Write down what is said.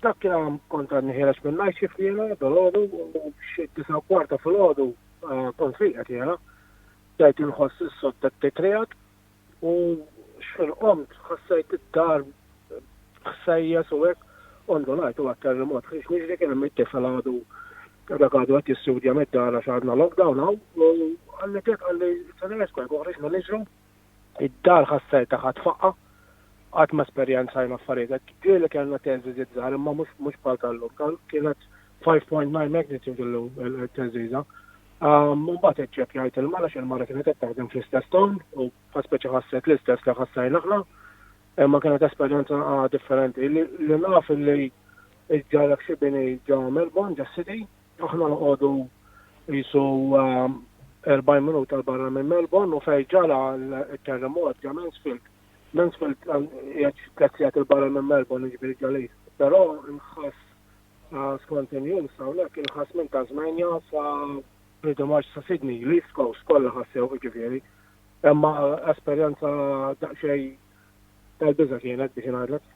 dak kien kontra nħirex minn night shift jiena dolodu u xi 9:15 fil-għodu kont fiqet jiena. Bdejt inħoss is-sott tat-titrijat u x'fil-qomt ħassejt id-dar ħsejjes u hekk ondonajt u għat-terremot. Xiex niġri kien hemm it-tifel għadu dak għadu qed jistudja mid-dar għax għadna lockdown hawn u għalli tek għalli s-sanajskwa jkoħriġna niġru. Id-dar ħassejta ħadd faqqa għat ma esperjenzajna affarijiet. Ġieli kellna teżiżiet żgħar imma mhux bħal tal-lum. Kienet 5.9 magnitude il-teżiża. Mbagħad iċċepp jgħid il-mara x'il-mara kienet qed taħdem fl-istess ton u ħaspeċi ħasset l-istess li ħassajna aħna. Imma kienet esperjenza differenti. Li naf li ġġarek xi bini ġa Melbourne, ġa City, aħna noqogħdu jisu 40 minuta barra minn Melbourne u fejn ġara l-terremot ġa Mansfield. Mansfield jgħid tletzijat il-barra minn Melbourne ġifieri ġalis. Però inħass spontaneous hawnhekk inħass minn Tasmania sa Freedom March sa Sydney, l-East Coast kollha ħassew ġifieri. Imma esperjenza daqsxejn tal-biża' kienet biex ngħidlek.